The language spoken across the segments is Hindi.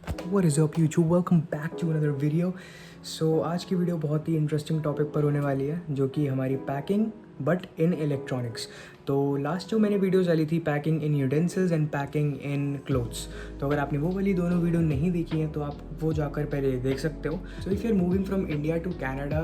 What is up YouTube? Welcome back to another video. आज की वीडियो बहुत ही इंटरेस्टिंग टॉपिक पर होने वाली है जो कि हमारी पैकिंग बट इन इलेक्ट्रॉनिक्स। तो लास्ट जो मैंने वीडियोस डाली थी packing in utensils and packing in clothes, तो अगर आपने वो वाली दोनों वीडियो नहीं देखी हैं तो आप वो जाकर पहले देख सकते हो। So if you are moving from India to Canada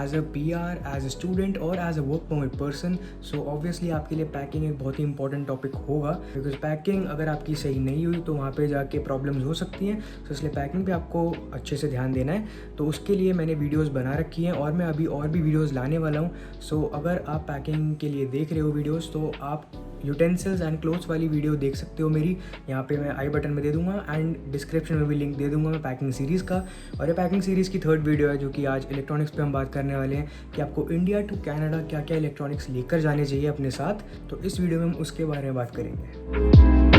as a PR, as a student और as a work permit person, so obviously आपके लिए पैकिंग एक बहुत ही इंपॉर्टेंट टॉपिक होगा, बिकॉज पैकिंग अगर आपकी सही नहीं हुई तो वहाँ पर जाके प्रॉब्लम्स हो सकती हैं। सो इसलिए पैकिंग पे आपको अच्छे से ध्यान देना है। तो उसके लिए मैंने वीडियोस बना रखी हैं और मैं अभी और भी वीडियोस लाने वाला हूँ। सो अगर आप पैकिंग के लिए देख रहे हो वीडियोस तो आप यूटेंसिल्स एंड क्लोथ्स वाली वीडियो देख सकते हो मेरी। यहाँ पे मैं आई बटन में दे दूंगा एंड डिस्क्रिप्शन में भी लिंक दे दूंगा मैं पैकिंग सीरीज़ का। और ये पैकिंग सीरीज़ की थर्ड वीडियो है जो कि आज इलेक्ट्रॉनिक्स पे हम बात करने वाले हैं कि आपको इंडिया टू कनाडा क्या क्या इलेक्ट्रॉनिक्स लेकर जाने चाहिए अपने साथ। तो इस वीडियो में हम उसके बारे में बात करेंगे।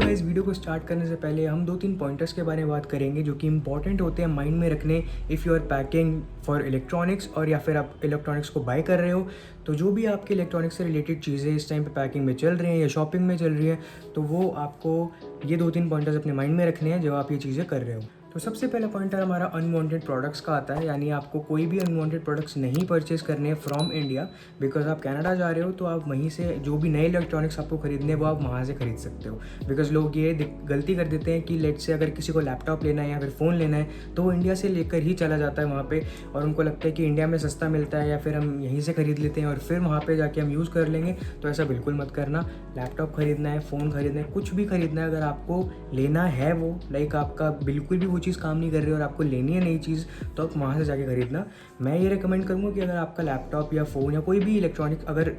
इस वीडियो को स्टार्ट करने से पहले हम 2-3 पॉइंटर्स के बारे में बात करेंगे जो कि इंपॉर्टेंट होते हैं माइंड में रखने if you are packing for electronics, और या फिर आप इलेक्ट्रॉनिक्स को बाय कर रहे हो। तो जो भी आपके इलेक्ट्रॉनिक्स से रिलेटेड चीज़ें इस टाइम पे पैकिंग में चल रही हैं या शॉपिंग में चल रही हैं, तो वो आपको ये 2-3 पॉइंटर्स अपने माइंड में रखने हैं जब आप ये चीज़ें कर रहे हो। तो सबसे पहला पॉइंटर हमारा अनवांटेड प्रोडक्ट्स का आता है, यानी आपको कोई भी अनवांटेड प्रोडक्ट्स नहीं परचेज करने फ्रॉम इंडिया, बिकॉज आप कनाडा जा रहे हो तो आप वहीं से जो भी नए इलेक्ट्रॉनिक्स आपको खरीदने वो आप वहाँ से खरीद सकते हो। बिकॉज लोग ये गलती कर देते हैं कि लेट से अगर किसी को लैपटॉप लेना है या फिर फ़ोन लेना है तो वो इंडिया से लेकर ही चला जाता है वहाँ पर, और उनको लगता है कि इंडिया में सस्ता मिलता है या फिर हम यहीं से खरीद लेते हैं और फिर वहाँ पर जाके हम यूज़ कर लेंगे। तो ऐसा बिल्कुल मत करना। लैपटॉप खरीदना है, फ़ोन खरीदना है, कुछ भी खरीदना है, अगर आपको लेना है वो लाइक आपका बिल्कुल भी वो चीज़ काम नहीं कर रही और आपको लेनी है नई चीज़, तो आप वहाँ से जाके खरीदना। मैं ये रिकमेंड करूँगा कि अगर आपका लैपटॉप या फ़ोन या कोई भी इलेक्ट्रॉनिक अगर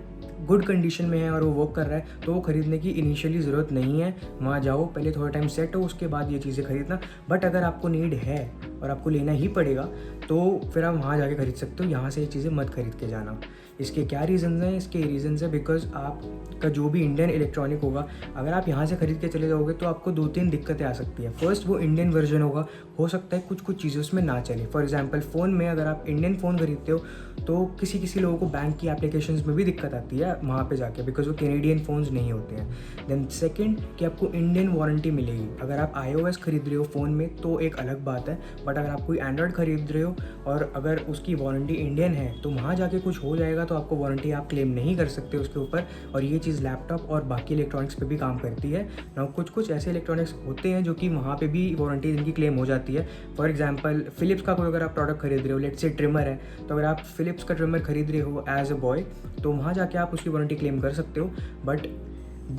गुड कंडीशन में है और वो वर्क कर रहा है तो वो खरीदने की इनिशियली ज़रूरत नहीं है। वहाँ जाओ, पहले थोड़ा टाइम सेट हो, उसके बाद ये चीज़ें खरीदना। बट अगर आपको नीड है और आपको लेना ही पड़ेगा तो फिर आप वहाँ जाके खरीद सकते हो, यहाँ से ये चीज़ें मत खरीद के जाना। इसके क्या रीज़न्स हैं? इसके रीज़न्स हैं बिकॉज आपका जो भी इंडियन इलेक्ट्रॉनिक होगा अगर आप यहाँ से खरीद के चले जाओगे तो आपको 2-3 दिक्कतें आ सकती है। फर्स्ट, वो इंडियन वर्जन होगा, हो सकता है कुछ चीज़ें उसमें ना चले। फॉर एग्जांपल फ़ोन में अगर आप इंडियन फ़ोन खरीदते हो तो किसी लोगों को बैंक की एप्लीकेशंस में भी दिक्कत आती है वहाँ पे जाके, बिकॉज वो कैनेडियन फ़ोन्स नहीं होते हैं। देन सेकंड कि आपको इंडियन वारंटी मिलेगी। अगर आप iOS खरीद रहे हो फ़ोन में तो एक अलग बात है, बट अगर आप कोई एंड्रॉयड खरीद रहे हो और अगर उसकी वारंटी इंडियन है तो वहाँ जाके कुछ हो जाएगा तो आपको वारंटी आप क्लेम नहीं कर सकते उसके ऊपर। और ये चीज़ लैपटॉप और बाकी इलेक्ट्रॉनिक्स पे भी काम करती है ना। कुछ ऐसे इलेक्ट्रॉनिक्स होते हैं जो कि वहाँ पे भी वारंटी इनकी क्लेम हो जाती है। फॉर एग्जांपल फ़िलिप्स का कोई अगर आप प्रोडक्ट खरीद रहे हो, लेट्स से ट्रिमर है, तो अगर आप फ़िलिप्स का ट्रिमर खरीद रहे हो एज अ बॉय तो वहाँ जाके आप उसकी वारंटी क्लेम कर सकते हो। But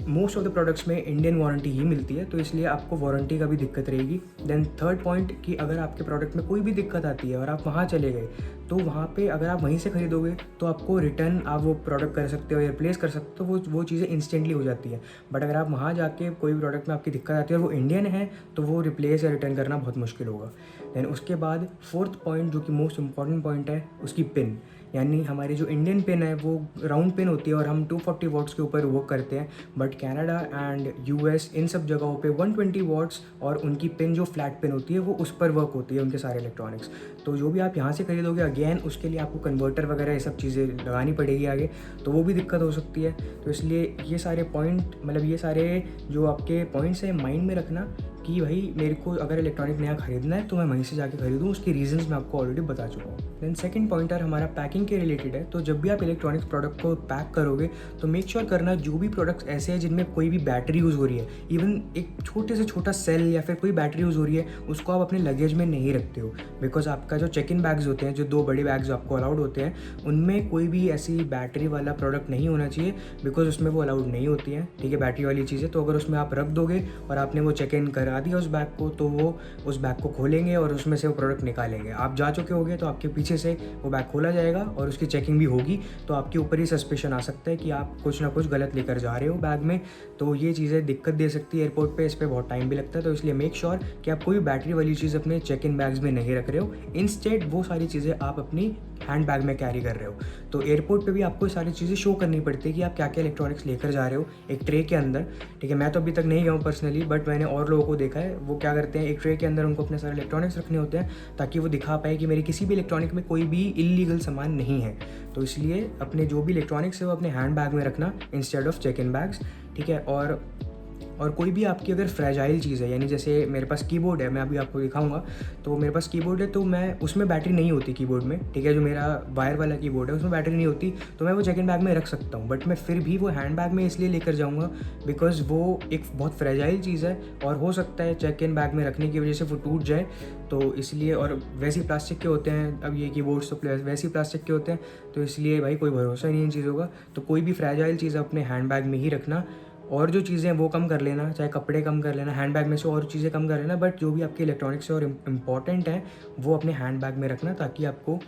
most of the products में इंडियन वारंटी ही मिलती है, तो इसलिए आपको वारंटी का भी दिक्कत रहेगी। देन थर्ड पॉइंट कि अगर आपके प्रोडक्ट में कोई भी दिक्कत आती है और आप वहाँ चले गए तो वहाँ पे अगर आप वहीं से खरीदोगे तो आपको रिटर्न आप वो प्रोडक्ट कर सकते हो या रिप्लेस कर सकते हो, वो चीज़ें इंस्टेंटली हो जाती है। बट अगर आप वहाँ जाके कोई भी प्रोडक्ट में आपकी दिक्कत आती है और वो इंडियन है तो वो रिप्लेस या रिटर्न करना बहुत मुश्किल होगा। देन उसके बाद फोर्थ पॉइंट जो कि मोस्ट इंपॉर्टेंट पॉइंट है, उसकी पिन। यानी हमारी जो इंडियन पिन है वो राउंड पिन होती है और हम 240 वॉट्स के ऊपर वर्क करते हैं, बट कनाडा एंड US इन सब जगहों पे 120 वॉट्स और उनकी पिन जो फ्लैट पिन होती है वो उस पर वर्क होती है उनके सारे इलेक्ट्रॉनिक्स। तो जो भी आप यहाँ से खरीदोगे अगेन उसके लिए आपको कन्वर्टर वगैरह ये सब चीज़ें लगानी पड़ेगी आगे, तो वो भी दिक्कत हो सकती है। तो इसलिए ये सारे पॉइंट मतलब ये सारे जो आपके पॉइंट्स हैं माइंड में रखना कि भाई मेरे को अगर इलेक्ट्रॉनिक नया खरीदना है तो मैं वहीं से जाके खरीदूँ। उसके रीजंस मैं आपको ऑलरेडी बता चुका हूँ। देन सेकंड पॉइंटर हमारा पैकिंग के रिलेटेड है। तो जब भी आप इलेक्ट्रॉनिक्स प्रोडक्ट को पैक करोगे तो मेक श्योर करना जो भी प्रोडक्ट्स ऐसे हैं जिनमें कोई भी बैटरी यूज़ हो रही है, इवन एक छोटे से छोटा सेल या फिर कोई बैटरी यूज़ हो रही है, उसको आप अपने लगेज में नहीं रखते हो। बिकॉज आपका जो चेक इन बैग्स होते हैं, जो 2 बड़े बैग्स आपको अलाउड होते हैं, उनमें कोई भी ऐसी बैटरी वाला प्रोडक्ट नहीं होना चाहिए, बिकॉज उसमें वो अलाउड नहीं होती है। ठीक है, बैटरी वाली चीज़ें। तो अगर उसमें आप रख दोगे और आपने वो चेक इन करा दिया उस बैग को तो वो उस बैग को खोलेंगे और उसमें से वो प्रोडक्ट निकालेंगे। आप जा चुके होगे तो आपके पीछे से वो बैग खोला जाएगा और उसकी चेकिंग भी होगी, तो आपके ऊपर ही सस्पेशन आ सकता है कि आप कुछ ना कुछ गलत लेकर जा रहे हो बैग में। तो ये चीज़ें दिक्कत दे सकती है एयरपोर्ट पे, इस पर बहुत टाइम भी लगता है। तो इसलिए मेक श्योर कि आप कोई बैटरी वाली चीज़ अपने चेक इन बैग्स में नहीं रख रहे हो। इंस्टेड वो सारी चीज़ें आप अपनी हैंड बैग में कैरी कर रहे हो। तो एयरपोर्ट पे भी आपको सारी चीज़ें शो करनी पड़ती है कि आप क्या क्या इलेक्ट्रॉनिक्स लेकर जा रहे हो एक ट्रे के अंदर, ठीक है। मैं तो अभी तक नहीं गया हूँ पर्सनली, बट मैंने और लोगों को देखा है, वो क्या करते हैं एक ट्रे के अंदर उनको अपने सारे इलेक्ट्रॉनिक्स रखने होते हैं ताकि वो दिखा पाए कि मेरे किसी भी इलेक्ट्रॉनिक में कोई भी इलीगल सामान नहीं है। तो इसलिए अपने जो भी इलेक्ट्रॉनिक्स है वो अपने हैंड बैग में रखना instead of check in bags, ठीक है। और कोई भी आपकी अगर फ्रेजाइल चीज़ है, यानी जैसे मेरे पास कीबोर्ड है, मैं अभी आपको दिखाऊंगा, तो मेरे पास कीबोर्ड है तो मैं उसमें बैटरी नहीं होती कीबोर्ड में, ठीक है। जो मेरा वायर वाला कीबोर्ड है उसमें बैटरी नहीं होती, तो मैं वो चेक इन बैग में रख सकता हूँ, बट मैं फिर भी वो हैंड बैग में इसलिए लेकर जाऊँगा बिकॉज़ वो एक बहुत फ्रेजाइल चीज़ है और हो सकता है चेक इन बैग में रखने की वजह से वो टूट जाए, तो इसलिए। और वैसे ही प्लास्टिक के होते हैं, अब ये कीबोर्ड्स तो वैसे ही प्लास्टिक के होते हैं, तो इसलिए भाई कोई भरोसा ही नहीं इन चीज़ों का। तो कोई भी फ्रेजाइल चीज़ अपने हैंड बैग में ही रखना, और जो चीज़ें हैं वो कम कर लेना, चाहे कपड़े कम कर लेना, हैंड बैग में से और चीज़ें कम कर लेना, बट जो भी आपके इलेक्ट्रॉनिक्स है और इम्पॉर्टेंट हैं वो अपने हैंड बैग में रखना ताकि आपको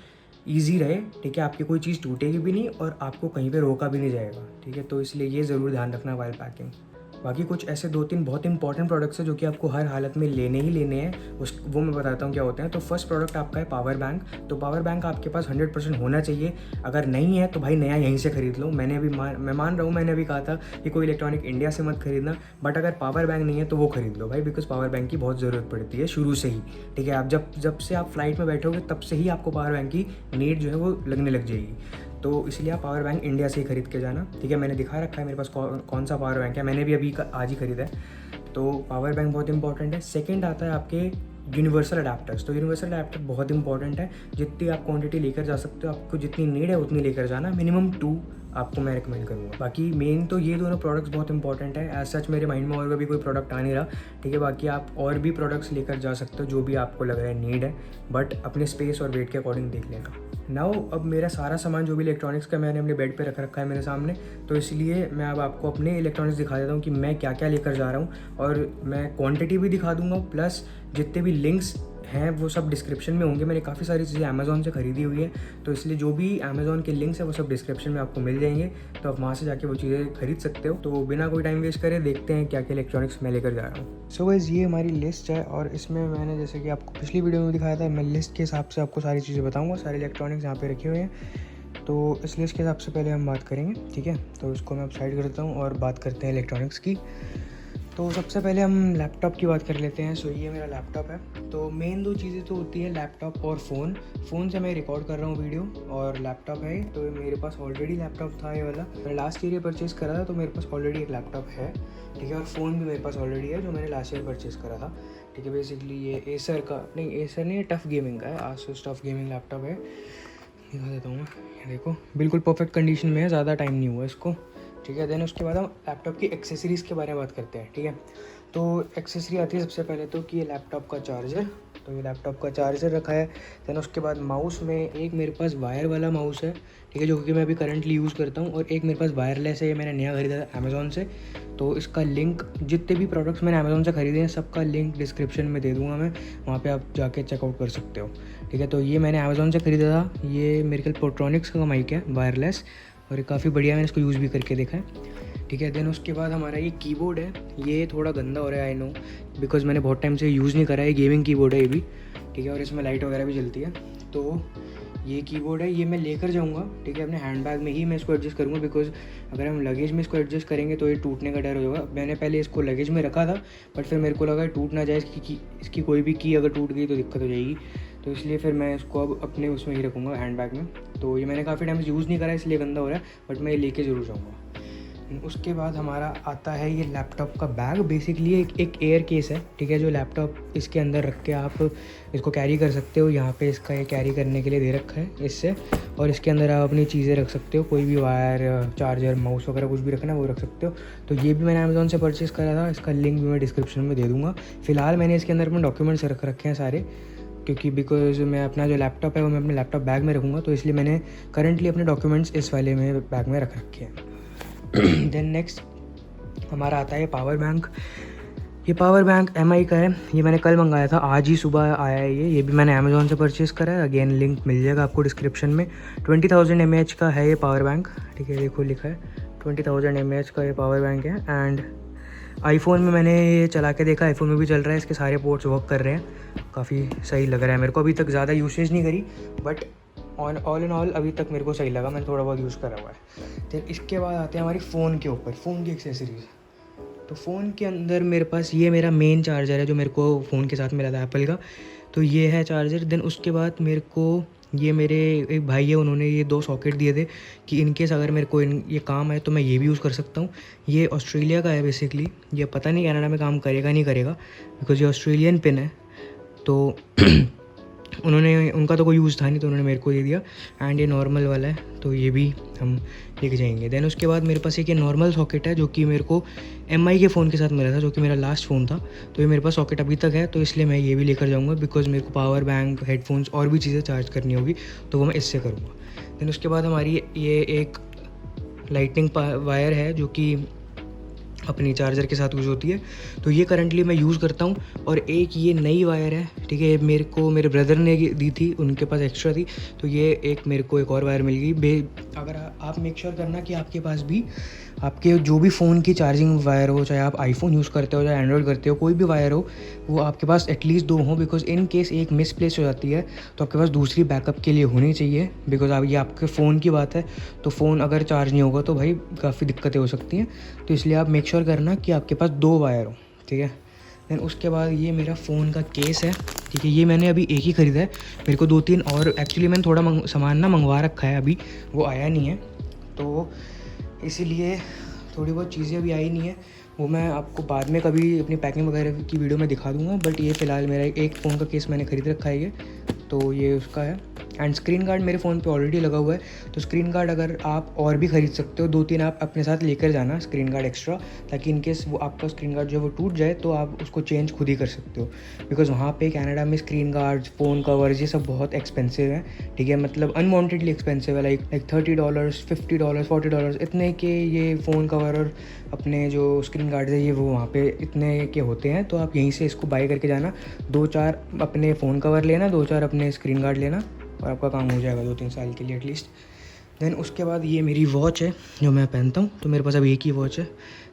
ईजी रहे, ठीक है। आपकी कोई चीज़ टूटेगी भी नहीं और आपको कहीं पे रोका भी नहीं जाएगा, ठीक है। तो इसलिए ये ज़रूर ध्यान रखना वाइल पैकिंग। बाकी कुछ ऐसे 2-3 बहुत इंपॉर्टेंट प्रोडक्ट्स हैं जो कि आपको हर हालत में लेने ही लेने हैं, वो मैं बताता हूँ क्या होते हैं। तो फर्स्ट प्रोडक्ट आपका है पावर बैंक। तो पावर बैंक आपके पास 100% होना चाहिए। अगर नहीं है तो भाई नया यहीं से ख़रीद लो। मैं मान रहा हूँ, मैंने अभी कहा था कि कोई इलेक्ट्रॉनिक इंडिया से मत खरीदना, बट अगर पावर बैंक नहीं है तो वो खरीद लो भाई, बिकॉज पावर बैंक की बहुत ज़रूरत पड़ती है शुरू से ही, ठीक है। आप जब से आप फ्लाइट में बैठोगे तब से ही आपको पावर बैंक की नीड जो है वो लगने लग जाएगी। तो इसलिए आप पावर बैंक इंडिया से ही खरीद के जाना, ठीक है। मैंने दिखा रखा है मेरे पास कौन सा पावर बैंक है, मैंने भी अभी आज ही खरीदा है। तो पावर बैंक बहुत इंपॉर्टेंट है। सेकंड आता है आपके यूनिवर्सल अडेप्टर्स। तो यूनिवर्सल अडेप्टर बहुत इंपॉर्टेंट है। जितनी आप क्वांटिटी लेकर जा सकते हो, आपको जितनी नीड है उतनी लेकर जाना, मिनिमम 2 आपको मैं रिकमेंड करूँगा। बाकी मेन तो ये दोनों प्रोडक्ट्स बहुत इंपॉर्टेंट है। एज सच मेरे माइंड में और भी कोई प्रोडक्ट आ नहीं रहा, ठीक है। बाकी आप और भी प्रोडक्ट्स लेकर जा सकते हो जो भी आपको लग रहा है नीड है, बट अपने स्पेस और वेट के अकॉर्डिंग देख लेना। नाउ अब मेरा सारा सामान जो भी इलेक्ट्रॉनिक्स का मैंने अपने बेड पे रख रखा है मेरे सामने, तो इसलिए मैं अब आपको अपने इलेक्ट्रॉनिक्स दिखा देता हूँ कि मैं क्या क्या लेकर जा रहा हूँ, और मैं क्वांटिटी भी दिखा दूँगा, प्लस जितने भी लिंक्स हैं वो सब डिस्क्रिप्शन में होंगे। मैंने काफ़ी सारी चीज़ें अमेज़ॉन से ख़रीदी हुई है, तो इसलिए जो भी अमेज़ॉन के लिंक्स हैं वो सब डिस्क्रिप्शन में आपको मिल जाएंगे, तो आप वहाँ से जाके वो चीज़ें खरीद सकते हो। तो बिना कोई टाइम वेस्ट करे देखते हैं क्या क्या इलेक्ट्रॉनिक्स मैं लेकर जा रहा हूँ। सो गाइस, ये हमारी लिस्ट है, और इसमें मैंने जैसे कि आपको पिछली वीडियो में दिखाया था, मैं लिस्ट के हिसाब से आपको सारी चीज़ें बताऊँगा। सारे इलेक्ट्रॉनिक्स यहाँ पर रखे हुए हैं, तो इस लिस्ट के हिसाब से पहले हम बात करेंगे, ठीक है। तो इसको मैं अब साइड करता हूँ और बात करते हैं इलेक्ट्रॉनिक्स की। तो सबसे पहले हम लैपटॉप की बात कर लेते हैं। सो ये मेरा लैपटॉप है। तो मेन 2 चीज़ें तो होती है, लैपटॉप और फ़ोन से मैं रिकॉर्ड कर रहा हूँ वीडियो, और लैपटॉप है। तो मेरे पास ऑलरेडी लैपटॉप था ये वाला, मैंने लास्ट ईयर परचेज़ करा था, तो मेरे पास ऑलरेडी एक लैपटॉप है, ठीक है। और फ़ोन भी मेरे पास ऑलरेडी है जो मैंने लास्ट ईयर परचेज़ करा था, ठीक है। बेसिकली ये एसर नहीं, टफ गेमिंग का है, आसूस टफ गेमिंग लैपटॉप है। दिखा देता हूँ मैं, ये देखो बिल्कुल परफेक्ट कंडीशन में है, ज़्यादा टाइम नहीं हुआ इसको, ठीक है। देन उसके बाद हम लैपटॉप की एक्सेसरीज़ के बारे में बात करते हैं, ठीक है। तो एक्सेसरी आती है सबसे पहले तो कि ये लैपटॉप का चार्जर, तो ये लैपटॉप का चार्जर रखा है। देन उसके बाद माउस में एक मेरे पास वायर वाला माउस है, ठीक है, जो कि मैं अभी करंटली यूज़ करता हूँ, और एक मेरे पास वायरलेस है, ये मैंने नया खरीदा था अमेज़ॉन से। तो इसका लिंक, जितने भी प्रोडक्ट्स मैंने अमेज़ॉन से ख़रीदे हैं सबका लिंक डिस्क्रिप्शन में दे दूँगा मैं, वहाँ पे आप जाके चेकआउट कर सकते हो, ठीक है। तो ये मैंने अमेज़ॉन से ख़रीदा था। ये मेरे ख्याल पोट्रॉनिक्स का माइक है, वायरलेस, और ये काफ़ी बढ़िया, मैंने इसको यूज़ भी करके देखा है, ठीक है। देन उसके बाद हमारा ये कीबोर्ड है। ये थोड़ा गंदा हो रहा है, आई नो, बिकॉज मैंने बहुत टाइम से यूज़ नहीं करा है। गेमिंग कीबोर्ड है ये भी, ठीक है, और इसमें लाइट वगैरह भी जलती है। तो ये कीबोर्ड है, ये मैं लेकर जाऊंगा, ठीक है। अपने हैंड बैग में ही मैं इसको एडजस्ट करूंगा, बिकॉज अगर हम लगेज में इसको एडजस्ट करेंगे तो ये टूटने का डर होगा। मैंने पहले इसको लगेज में रखा था, बट फिर मेरे को लगा टूट ना जाए, इसकी कोई भी की अगर टूट गई तो दिक्कत हो जाएगी, तो इसलिए फिर मैं इसको अब अपने उसमें ही रखूँगा, हैंड बैग में। तो ये मैंने काफ़ी टाइम से यूज़ नहीं करा, इसलिए गंदा हो रहा है, बट मैं ये लेके ज़रूर जाऊँगा। उसके बाद हमारा आता है ये लैपटॉप का बैग। बेसिकली एक एयर केस है, ठीक है, जो लैपटॉप इसके अंदर रख के आप इसको कैरी कर सकते हो। यहाँ पे इसका ये कैरी करने के लिए दे रखा है इससे, और इसके अंदर आप अपनी चीज़ें रख सकते हो, कोई भी वायर, चार्जर, माउस वगैरह कुछ भी रखना है वो रख सकते हो। तो ये भी मैंने अमेज़ॉन से परचेज़ करा था, इसका लिंक भी मैं डिस्क्रिप्शन में दे दूँगा। फ़िलहाल मैंने इसके अंदर अपने डॉक्यूमेंट्स रख रखे हैं सारे, क्योंकि बिकॉज मैं अपना जो लैपटॉप है वो मैं अपने लैपटॉप बैग में रखूँगा, तो इसलिए मैंने करंटली अपने डॉक्यूमेंट्स इस वाले में बैग में रख रखे हैं। देन नेक्स्ट हमारा आता है पावर बैंक। ये पावर बैंक MI का है, ये मैंने कल मंगाया था, आज ही सुबह आया है ये भी मैंने अमेज़ॉन से परचेज़ करा है। अगेन लिंक मिल जाएगा आपको डिस्क्रिप्शन में। 20,000 mAh का है ये पावर बैंक, ठीक है, देखो लिखा है 20,000 mAh का ये पावर बैंक है। एंड आईफोन में मैंने ये चला के देखा, आईफोन में भी चल रहा है, इसके सारे पोर्ट्स वर्क कर रहे हैं, काफ़ी सही लग रहा है मेरे को। अभी तक ज़्यादा यूसेज नहीं करी, बट ऑल इन ऑल अभी तक मेरे को सही लगा, मैंने थोड़ा बहुत यूज़ करा हुआ है। तो इसके बाद आते हैं हमारी फ़ोन के ऊपर, फ़ोन की एक्सेसरीज़। तो फ़ोन के अंदर मेरे पास ये मेरा मेन चार्जर है जो मेरे को फ़ोन के साथ मिला था एप्पल का, तो ये है चार्जर। देन उसके बाद मेरे को ये मेरे एक भाई है, उन्होंने ये 2 सॉकेट दिए थे कि इन केस अगर मेरे को ये काम है तो मैं ये भी यूज़ कर सकता हूँ। ये ऑस्ट्रेलिया का है बेसिकली, ये पता नहीं कनाडा में काम करेगा नहीं करेगा, बिकॉज़ ये ऑस्ट्रेलियन पिन है। तो उन्होंने, उनका तो कोई यूज़ था नहीं तो उन्होंने मेरे को दे दिया। एंड ये नॉर्मल वाला है, तो ये भी हम लेके जाएंगे। देन उसके बाद मेरे पास एक ये नॉर्मल सॉकेट है जो कि मेरे को MI के फ़ोन के साथ मिला था, जो कि मेरा लास्ट फ़ोन था। तो ये मेरे पास सॉकेट अभी तक है, तो इसलिए मैं ये भी लेकर जाऊँगा, बिकॉज़ मेरे को पावर बैंक, हेडफोन्स और भी चीज़ें चार्ज करनी होगी, तो वो मैं इससे करूँगा। देन उसके बाद हमारी ये एक लाइटनिंग वायर है जो कि अपनी चार्जर के साथ यूज़ होती है, तो ये करंटली मैं यूज़ करता हूँ। और एक ये नई वायर है, ठीक है, मेरे को मेरे ब्रदर ने दी थी, उनके पास एक्स्ट्रा थी, तो ये एक मेरे को एक और वायर मिल गई। अगर आप मेक श्योर करना कि आपके पास भी आपके जो भी फ़ोन की चार्जिंग वायर हो, चाहे आप आईफोन यूज़ करते हो, चाहे एंड्रॉयड करते हो, कोई भी वायर हो, वो आपके पास एटलीस्ट 2 हो, बिकॉज़ इन केस एक मिसप्लेस हो जाती है तो आपके पास दूसरी बैकअप के लिए होनी चाहिए। बिकॉज़ अब ये आपके फ़ोन की बात है, तो फ़ोन अगर चार्ज नहीं होगा तो भाई काफ़ी दिक्कतें हो सकती हैं। तो इसलिए आप मेक श्योर करना कि आपके पास 2 वायर हो, ठीक है। देन उसके बाद ये मेरा फ़ोन का केस है, ठीक है, ये मैंने अभी एक ही ख़रीदा है। मेरे को 2-3 और एक्चुअली मैंने थोड़ा सामान ना मंगवा रखा है, अभी वो आया नहीं है, तो इसीलिए थोड़ी बहुत चीज़ें अभी आई नहीं है, वो मैं आपको बाद में कभी अपनी पैकिंग वगैरह की वीडियो में दिखा दूँगा। बट ये फ़िलहाल मेरा एक फ़ोन का केस मैंने ख़रीद रखा है ये, तो ये उसका है। एंड स्क्रीन गार्ड मेरे फ़ोन पे ऑलरेडी लगा हुआ है, तो स्क्रीन गार्ड अगर आप और भी ख़रीद सकते हो, 2-3 आप अपने साथ लेकर जाना स्क्रीन गार्ड एक्स्ट्रा, ताकि इन केस वो आपका स्क्रीन गार्ड जो है वो टूट जाए तो आप उसको चेंज खुद ही कर सकते हो। बिकॉज़ वहाँ पे कनाडा में स्क्रीन गार्ड्स, फ़ोन कवर्स, ये सब बहुत एक्सपेंसिव है, ठीक है, मतलब अनवांटेडली एक्सपेंसिव है। लाइक $30, $50, $40 इतने के ये फ़ोन कवर और अपने जो स्क्रीन गार्ड्स है ये वो वहाँ पे इतने के होते हैं। तो आप यहीं से इसको बाय करके जाना, 2-4 अपने फ़ोन कवर लेना, 2-4 अपने स्क्रीन गार्ड लेना, और आपका काम हो जाएगा 2-3 साल के लिए एटलीस्ट। देन उसके बाद ये मेरी वॉच है जो मैं पहनता हूँ, तो मेरे पास अब एक ही वॉच है।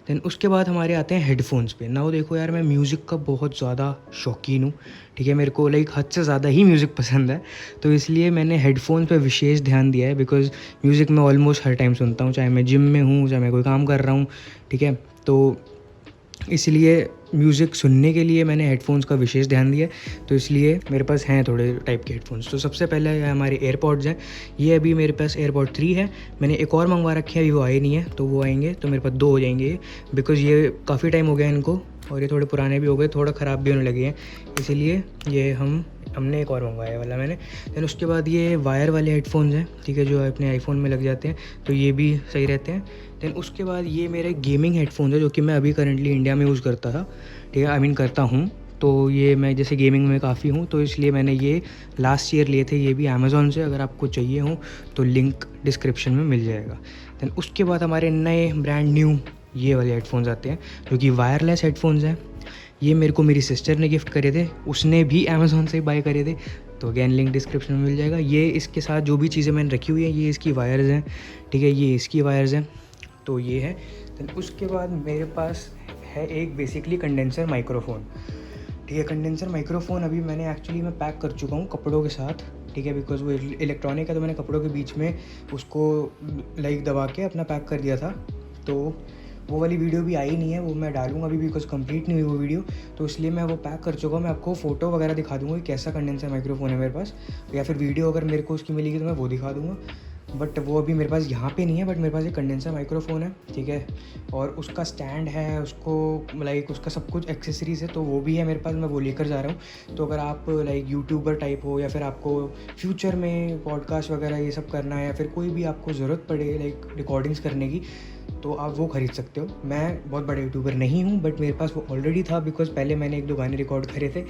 देन उसके बाद हमारे आते हैं हेडफोन्स पे। ना वो देखो यार, मैं म्यूज़िक का बहुत ज़्यादा शौकीन हूँ, ठीक है, मेरे को लाइक हद से ज़्यादा ही म्यूज़िक पसंद है, तो इसलिए मैंने हेडफोन्स पे विशेष ध्यान दिया है। बिकॉज़ म्यूज़िक मैं ऑलमोस्ट हर टाइम सुनता हूँ, चाहे मैं जिम में हूँ, चाहे मैं कोई काम कर रहा हूँ, ठीक है, तो इसलिए म्यूज़िक सुनने के लिए मैंने हेडफोन्स का विशेष ध्यान दिया, तो इसलिए मेरे पास हैं थोड़े टाइप के हेडफोन्स। तो सबसे पहले हमारे एयरपॉड्स हैं, ये अभी मेरे पास एयरपॉड 3 है, मैंने एक और मंगवा रखे हैं, अभी वो आए नहीं है, तो वो आएंगे तो मेरे पास 2 हो जाएंगे, बिकॉज़ ये काफ़ी टाइम हो गया इनको, और ये थोड़े पुराने भी हो गए, थोड़ा ख़राब भी होने लगे हैं, इसीलिए ये हमने एक और मंगवाया वाला मैंने। देन उसके बाद ये वायर वाले हेडफोन्स हैं, ठीक है, जो अपने आईफोन में लग जाते हैं, तो ये भी सही रहते हैं। देन उसके बाद ये मेरे गेमिंग हेडफोन्स है जो कि मैं अभी करंटली इंडिया में यूज़ करता था, ठीक है, आई मीन करता हूँ। तो ये मैं जैसे गेमिंग में काफ़ी हूँ, तो इसलिए मैंने ये लास्ट ईयर लिए थे, ये भी अमेज़ॉन से। अगर आपको चाहिए हो तो लिंक डिस्क्रिप्शन में मिल जाएगा। देन उसके बाद हमारे नए ब्रांड न्यू ये वाले हेडफोन्स आते हैं जो कि वायरलेस हेडफोन्स हैं। ये मेरे को मेरी सिस्टर ने गिफ्ट करे थे, उसने भी अमेज़ॉन से बाय करे थे, तो अगेन लिंक डिस्क्रिप्शन में मिल जाएगा। ये इसके साथ जो भी चीज़ें मैंने रखी हुई हैं, ये इसकी वायर्स हैं, ठीक है, ये इसकी वायर्स हैं, तो ये है। देन उसके बाद मेरे पास है एक बेसिकली कंडेंसर माइक्रोफ़ोन, ठीक है। कंडेंसर माइक्रोफ़ोन अभी मैंने एक्चुअली मैं पैक कर चुका हूँ कपड़ों के साथ, ठीक है, बिकॉज़ वो इलेक्ट्रॉनिक है, तो मैंने कपड़ों के बीच में उसको लाइक दबा के अपना पैक कर दिया था। तो वो वाली वीडियो भी आई नहीं है, वो मैं डालूंगा अभी, बिकॉज़ कंप्लीट नहीं हुई वो वीडियो, तो इसलिए मैं वो पैक कर चुका हूँ। मैं आपको फ़ोटो वगैरह दिखा दूँगा कि कैसा कंडेंसर माइक्रोफ़ोन है मेरे पास, या फिर वीडियो अगर मेरे को उसकी मिलेगी तो मैं वो दिखा दूँगा। बट वो अभी मेरे पास यहाँ पे नहीं है, बट मेरे पास एक कंडेंसर माइक्रोफ़ोन है, ठीक है, और उसका स्टैंड है, उसको लाइक उसका सब कुछ एक्सेसरीज़ है, तो वो भी है मेरे पास, मैं वो लेकर जा रहा हूँ। तो अगर आप लाइक यूट्यूबर टाइप हो, या फिर आपको फ्यूचर में पॉडकास्ट वगैरह ये सब करना है, या फिर कोई भी आपको ज़रूरत पड़े लाइक रिकॉर्डिंग्स करने की, तो आप वो ख़रीद सकते हो। मैं बहुत बड़ा यूट्यूबर नहीं हूँ, बट मेरे पास वो ऑलरेडी था, बिकॉज़ पहले मैंने 1-2 गाने रिकॉर्ड करे थे,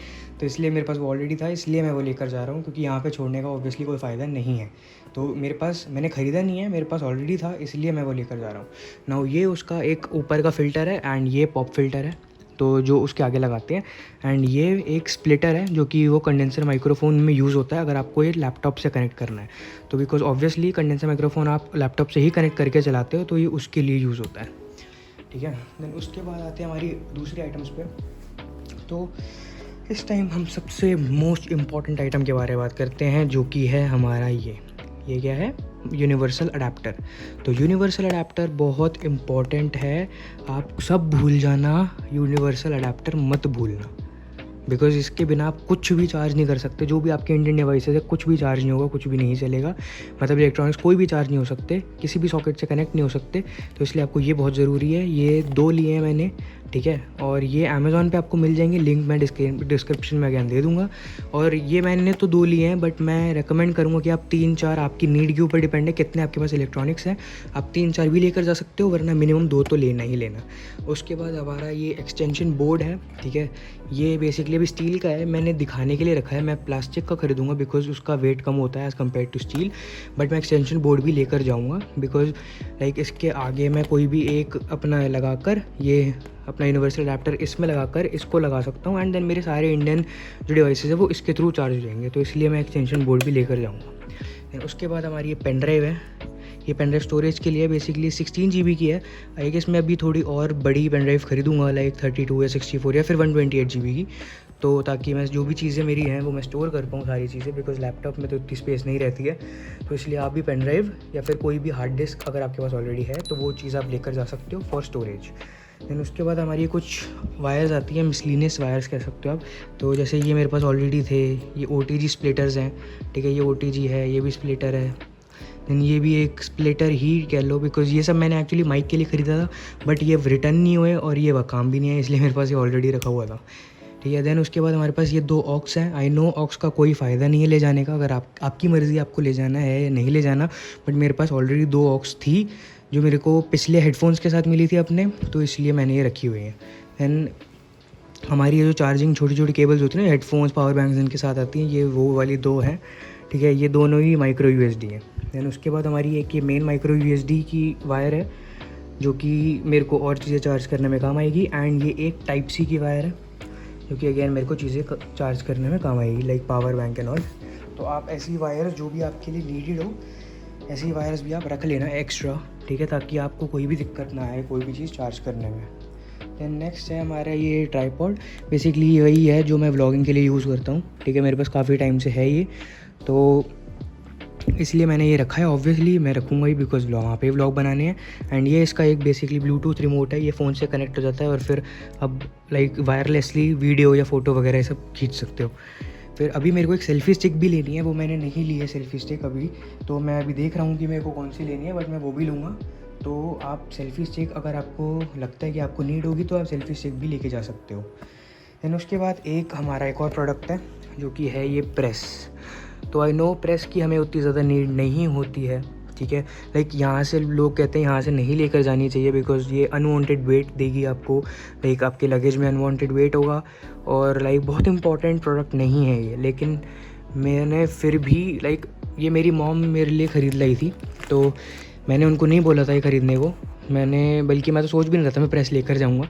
तो इसलिए मेरे पास वो ऑलरेडी था, इसलिए मैं वो लेकर जा रहा हूँ, क्योंकि यहाँ पे छोड़ने का ऑब्वियसली कोई फ़ायदा नहीं है। तो मेरे पास, मैंने ख़रीदा नहीं है, मेरे पास ऑलरेडी था, इसलिए मैं वो लेकर जा रहा हूँ। नाउ ये उसका एक ऊपर का फ़िल्टर है, एंड ये पॉप फ़िल्टर है, तो जो उसके आगे लगाते हैं। एंड ये एक स्प्लिटर है जो कि वो कंडेंसर माइक्रोफ़ोन में यूज़ होता है अगर आपको ये लैपटॉप से कनेक्ट करना है, तो बिकॉज़ ऑब्वियसली कंडेंसर माइक्रोफ़ोन आप लैपटॉप से ही कनेक्ट करके चलाते हो, तो ये उसके लिए यूज़ होता है, ठीक है। देन उसके बाद आते हैं हमारी दूसरी आइटम्स पे। तो इस टाइम हम सबसे मोस्ट इम्पॉर्टेंट आइटम के बारे में बात करते हैं, जो कि है हमारा ये ये क्या है, यूनिवर्सल अडेप्टर। तो यूनिवर्सल अडेप्टर बहुत इम्पॉर्टेंट है, आप सब भूल जाना, यूनिवर्सल अडेप्टर मत भूलना, बिकॉज इसके बिना आप कुछ भी चार्ज नहीं कर सकते। जो भी आपके इंडियन डिवाइसेज है कुछ भी चार्ज नहीं होगा, कुछ भी नहीं चलेगा, मतलब इलेक्ट्रॉनिक्स कोई भी चार्ज नहीं हो सकते, किसी भी सॉकेट से कनेक्ट नहीं हो सकते। तो इसलिए आपको ये बहुत ज़रूरी है। ये 2 लिए हैं मैंने, ठीक है, और ये अमेज़ॉन पे आपको मिल जाएंगे, लिंक मैं डिस्क्रिप्शन में अगेन दे दूँगा। और ये मैंने तो 2 लिए हैं, बट मैं रेकमेंड करूँगा कि आप 3-4, आपकी नीड के ऊपर डिपेंड है कितने आपके पास इलेक्ट्रॉनिक्स हैं, आप 3-4 भी लेकर जा सकते हो, वरना मिनिमम 2 तो लेना ही लेना। उसके बाद हमारा ये एक्सटेंशन बोर्ड है, ठीक है, ये बेसिकली अभी स्टील का है, मैंने दिखाने के लिए रखा है, मैं प्लास्टिक का खरीदूंगा बिकॉज उसका वेट कम होता है as compare to steel, but मैं एक्सटेंशन बोर्ड भी लेकर जाऊंगा बिकॉज लाइक इसके आगे मैं कोई भी एक अपना लगाकर, ये अपना यूनिवर्सल अडेप्टर इसमें लगाकर इसको लगा सकता हूँ, एंड देन मेरे सारे इंडियन जो डिवाइसेस है वो इसके थ्रू चार्ज हो जाएंगे, तो इसलिए मैं एक्सटेंशन बोर्ड भी लेकर जाऊँगा। देन उसके बाद हमारी ये पेन ड्राइव है, ये पेन ड्राइव स्टोरेज के लिए बेसिकली 16 GB की है। आई गेस मैं अभी थोड़ी और बड़ी पेन ड्राइव खरीदूँगा, लाइक 32 या 64 या फिर 128 GB की, तो ताकि मैं जो भी चीज़ें मेरी हैं वो मैं स्टोर कर पाऊँ सारी चीज़ें, बिकॉज लैपटॉप में तो इतनी स्पेस नहीं रहती है। तो इसलिए आप भी पेन ड्राइव या फिर कोई भी हार्ड डिस्क अगर आपके पास ऑलरेडी है तो वो चीज़ आप लेकर जा सकते हो फॉर स्टोरेज। देन उसके बाद हमारी कुछ वायर्स आती हैं, मिसलिनियस वायर्स कह सकते हो आप। तो जैसे ये मेरे पास ऑलरेडी थे, ये OTG स्प्लिटर्स हैं, ठीक है, ये OTG है, ये भी स्प्लिटर है। देन ये भी एक स्प्लिटर ही कह लो, बिकॉज ये सब मैंने एक्चुअली माइक के लिए ख़रीदा था, बट ये रिटर्न नहीं हुए और ये वह काम भी नहीं है, इसलिए मेरे पास ये ऑलरेडी रखा हुआ था, ठीक है। देन उसके बाद हमारे पास ये 2 ऑक्स हैं। आई नो ऑक्स का कोई फ़ायदा नहीं है ले जाने का, अगर आपकी मर्ज़ी आपको ले जाना है या नहीं ले जाना, बट मेरे पास ऑलरेडी 2 ऑक्स थी जो मेरे को पिछले हेडफोन्स के साथ मिली थी अपने, तो इसलिए मैंने ये रखी हुई है। देन हमारी ये जो चार्जिंग छोटी छोटी केबल्स होती है ना, हेडफोन्स, पावर बैंक्स इनके साथ आती हैं, ये वो वाली 2 हैं, ठीक है, ये दोनों ही माइक्रो USB हैं। देन उसके बाद हमारी एक ये मेन माइक्रो USB की वायर है जो कि मेरे को और चीज़ें चार्ज करने में काम आएगी, एंड ये एक टाइप C की वायर है जो कि अगेन मेरे को चीज़ें चार्ज करने में काम आएगी, like power bank and all. तो आप ऐसी वायर जो भी आपके लिए नीडेड हो, ऐसी वायर्स भी आप रख लेना एक्स्ट्रा, ठीक है, ताकि आपको कोई भी दिक्कत ना आए कोई भी चीज़ चार्ज करने में। देन नेक्स्ट है हमारा ये ट्राइपॉड, बेसिकली वही है जो मैं व्लॉगिंग के लिए यूज़ करता हूँ, ठीक है, मेरे पास काफ़ी टाइम से है ये, तो इसलिए मैंने ये रखा है। ऑब्वियसली मैं रखूँगा ही बिकॉज वहाँ पे व्लॉग बनाने हैं। एंड ये इसका एक बेसिकली ब्लूटूथ रिमोट है, ये फ़ोन से कनेक्ट हो जाता है और फिर अब लाइक वायरलेसली वीडियो या फ़ोटो वगैरह ये सब खींच सकते हो। फिर अभी मेरे को एक सेल्फ़ी स्टिक भी लेनी है, वो मैंने नहीं ली है सेल्फ़ी स्टिक अभी, तो मैं अभी देख रहा हूँ कि मेरे को कौन सी लेनी है, बट मैं वो भी लूँगा। तो आप सेल्फ़ी स्टिक अगर आपको लगता है कि आपको नीड होगी तो आप सेल्फ़ी स्टिक भी लेके जा सकते हो। देन उसके बाद एक हमारा एक और प्रोडक्ट है जो कि है ये प्रेस। तो आई नो प्रेस की हमें उतनी ज़्यादा नीड नहीं होती है, ठीक है, लाइक यहाँ से लोग कहते हैं यहाँ से नहीं लेकर जानी चाहिए बिकॉज ये अनवांटेड वेट देगी आपको, लाइक आपके लगेज में अनवांटेड वेट होगा और लाइक बहुत इंपॉर्टेंट प्रोडक्ट नहीं है ये। लेकिन मैंने फिर भी लाइक ये मेरी मॉम मेरे लिए ख़रीद लाई थी, तो मैंने उनको नहीं बोला था ये ख़रीदने को, बल्कि मैं तो सोच भी नहीं रहा था मैं प्रेस लेकर जाऊँगा,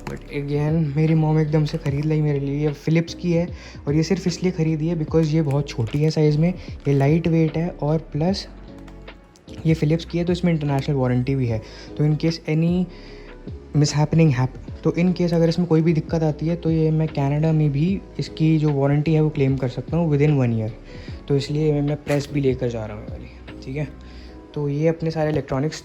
बट अगेन मेरी मॉम एकदम से ख़रीद लाई मेरे लिए। ये फ़िलिप्स की है और ये सिर्फ इसलिए ख़रीदी है बिकॉज़ ये बहुत छोटी है साइज़ में, ये लाइट वेट है और प्लस ये फ़िलिप्स की है तो इसमें इंटरनेशनल वारंटी भी है। तो इन केस एनी मिसहैपनिंग तो इन केस अगर इसमें कोई भी दिक्कत आती है तो ये मैं कनाडा में भी इसकी जो वारंटी है वो क्लेम कर सकता हूँ विदिन 1 ईयर। तो इसलिए मैं प्रेस भी लेकर जा रहा हूँ वाली, ठीक है। तो ये अपने सारे इलेक्ट्रॉनिक्स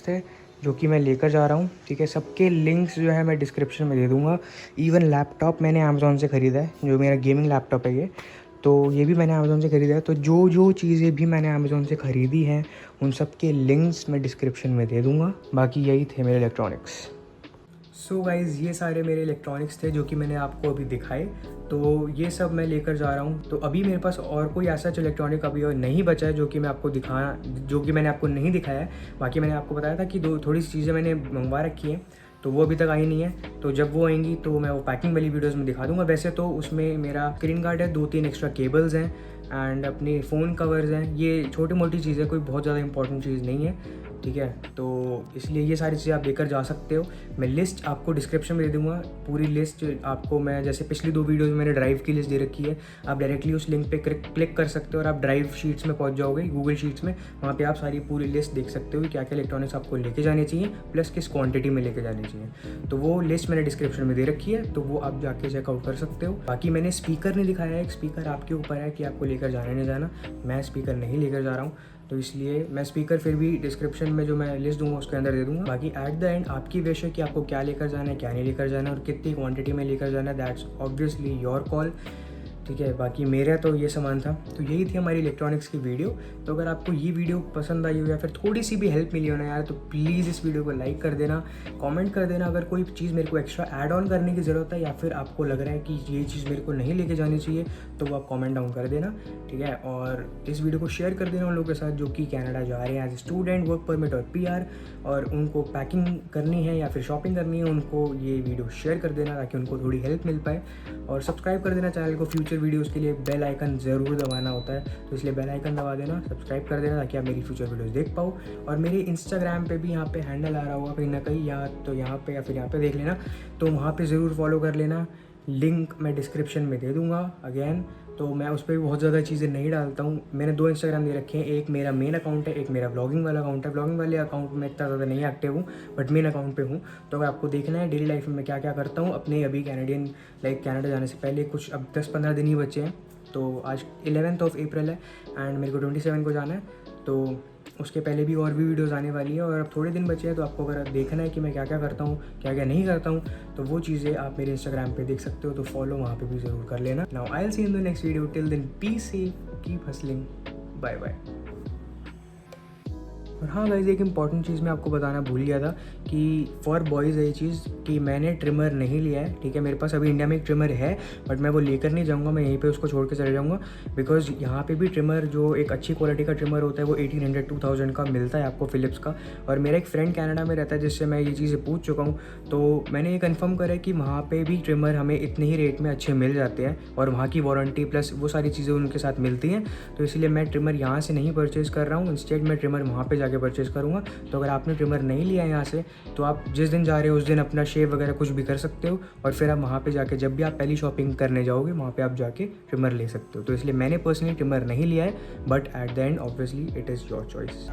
थे जो कि मैं लेकर जा रहा हूँ, ठीक है। सबके लिंक्स जो है मैं डिस्क्रिप्शन में दे दूँगा। इवन लैपटॉप मैंने अमेज़ॉन से ख़रीदा है, जो मेरा गेमिंग लैपटॉप है ये, तो ये भी मैंने अमेज़ॉन से ख़रीदा है। तो जो चीज़ें भी मैंने अमेज़ॉन से ख़रीदी हैं उन सब के लिंक्स मैं डिस्क्रिप्शन में दे दूँगा। बाकी यही थे मेरे इलेक्ट्रॉनिक्स। सो गाइज़ ये सारे मेरे इलेक्ट्रॉनिक्स थे जो कि मैंने आपको अभी दिखाए, तो ये सब मैं लेकर जा रहा हूँ। तो अभी मेरे पास और कोई ऐसा इलेक्ट्रॉनिक अभी और नहीं बचा है जो कि मैंने आपको नहीं दिखाया है। बाकी मैंने आपको बताया था कि थोड़ी सी चीज़ें मैंने मंगवा रखी हैं, तो वो अभी तक आई नहीं है। तो जब वो आएंगी तो मैं वो पैकिंग वाली वीडियोज़ में दिखा दूँगा। वैसे तो उसमें मेरा स्क्रीन गार्ड है, 2-3 एक्स्ट्रा केबल्स हैं एंड अपने फ़ोन कवर्स हैं। ये छोटी मोटी चीज़ें, कोई बहुत ज़्यादा इंपॉर्टेंट चीज़ नहीं है। ठीक है। तो इसलिए ये सारी चीज़ें आप लेकर जा सकते हो। मैं लिस्ट आपको डिस्क्रिप्शन में दे दूँगा, पूरी लिस्ट आपको मैं, जैसे पिछली 2 वीडियोज़ में मैंने ड्राइव की लिस्ट दे रखी है, आप डायरेक्टली उस लिंक पे क्लिक कर सकते हो और आप ड्राइव शीट्स में पहुंच जाओगे, गूगल शीट्स में। वहाँ पे आप सारी पूरी लिस्ट देख सकते हो कि क्या क्या इलेक्ट्रॉनिक्स आपको लेके जाने चाहिए, प्लस किस क्वांटिटी में लेके जाने चाहिए। तो वो लिस्ट मैंने डिस्क्रिप्शन में दे रखी है, तो वो आप जाके चेकआउट कर सकते हो। बाकी मैंने स्पीकर नहीं दिखाया है, एक स्पीकर आपके ऊपर है कि आपको लेकर जाना नहीं जाना। मैं स्पीकर नहीं लेकर जा रहा हूँ, तो इसलिए मैं स्पीकर फिर भी डिस्क्रिप्शन में जो मैं लिस्ट दूंगा उसके अंदर दे दूंगा। बाकी एट द एंड आपकी विश है कि आपको क्या लेकर जाना है, क्या नहीं लेकर जाना है और कितनी क्वांटिटी में लेकर जाना है, दैट्स ऑब्वियसली योर कॉल, ठीक है। बाकी मेरा तो ये सामान था। तो यही थी हमारी इलेक्ट्रॉनिक्स की वीडियो। तो अगर आपको ये वीडियो पसंद आई हो या फिर थोड़ी सी भी हेल्प मिली हो ना यार, तो प्लीज़ इस वीडियो को लाइक कर देना, कमेंट कर देना। अगर कोई चीज़ मेरे को एक्स्ट्रा ऐड ऑन करने की ज़रूरत है या फिर आपको लग रहा है कि ये चीज़ मेरे को नहीं लेके जानी चाहिए, तो वो आप कमेंट डाउन कर देना, ठीक है। और इस वीडियो को शेयर कर देना उन लोगों के साथ जो कि कनाडा जा रहे हैं as a student, work permit और PR, और उनको पैकिंग करनी है या फिर शॉपिंग करनी है, उनको ये वीडियो शेयर कर देना ताकि उनको थोड़ी हेल्प मिल पाए। और सब्सक्राइब कर देना चैनल को, फ्यूचर वीडियोज़ के लिए बेल आइकन ज़रूर दबाना होता है, तो इसलिए बेल आइकन दबा देना, सब्सक्राइब कर देना ताकि आप मेरी फ्यूचर वीडियोस देख पाओ। और मेरे इंस्टाग्राम पे भी यहाँ पे हैंडल आ रहा होगा कहीं ना कहीं, या तो यहाँ पे या फिर यहाँ पे देख लेना, तो वहाँ पे ज़रूर फॉलो कर लेना। लिंक मैं डिस्क्रिप्शन में दे दूँगा अगेन। तो मैं उस पर भी बहुत ज़्यादा चीज़ें नहीं डालता हूँ। मैंने 2 इंस्टाग्राम दे रखे हैं, एक मेरा मेन अकाउंट है, एक मेरा ब्लॉगिंग वाला अकाउंट है। ब्लॉगिंग वाले अकाउंट में इतना ज़्यादा नहीं एक्टिव हूँ, बट मेन अकाउंट पे हूँ। तो अगर आपको देखना है डेली लाइफ में मैं क्या क्या करता हूँ अपने अभी कनाडा जाने से पहले, कुछ अब 10-15 दिन ही बचे हैं। तो आज 11th of April है एंड मेरे को 27 को जाना है, तो उसके पहले भी और भी वीडियोस आने वाली है। और अब थोड़े दिन बचे हैं, तो आपको अगर देखना है कि मैं क्या क्या करता हूँ, क्या क्या नहीं करता हूँ, तो वो चीज़ें आप मेरे इंस्टाग्राम पे देख सकते हो, तो फॉलो वहाँ पे भी ज़रूर कर लेना। Now I will see in the next video, till then be safe, keep hustling, bye bye. और हाँ गाइस, एक इंपॉर्टेंट चीज़ मैं आपको बताना भूल गया था कि फॉर बॉयज़ है ये चीज़ कि मैंने ट्रिमर नहीं लिया है, ठीक है। मेरे पास अभी इंडिया में एक ट्रिमर है, बट मैं वो लेकर नहीं जाऊँगा, मैं यहीं पे उसको छोड़ के चले जाऊँगा। बिकॉज यहाँ पे भी ट्रिमर जो एक अच्छी क्वालिटी का ट्रिमर होता है वो 1800-2000 का मिलता है आपको फिलिप्स का। और मेरा एक फ्रेंड कनाडा में रहता है जिससे मैं ये चीज़ें पूछ चुका हूँ, तो मैंने ये कन्फर्म करा है कि वहाँ पर भी ट्रिमर हमें इतने ही रेट में अच्छे मिल जाते हैं और वहाँ की वारंटी प्लस वो सारी चीज़ें उनके साथ मिलती हैं। तो इसलिए मैं ट्रिमर यहाँ से नहीं परचेज़ कर रहा हूँ, इंस्टेड मैं ट्रिमर वहाँ पर जाके परचेज़ करूँगा। तो अगर आपने ट्रिमर नहीं लिया है यहाँ से, तो आप जिस दिन जा रहे हो उस दिन अपना शेव वगैरह कुछ भी कर सकते हो, और फिर आप वहाँ पे जाके जब भी आप पहली शॉपिंग करने जाओगे वहाँ पे आप जाके ट्रिमर ले सकते हो। तो इसलिए मैंने पर्सनली ट्रिमर नहीं लिया है, but at the end obviously it is your choice.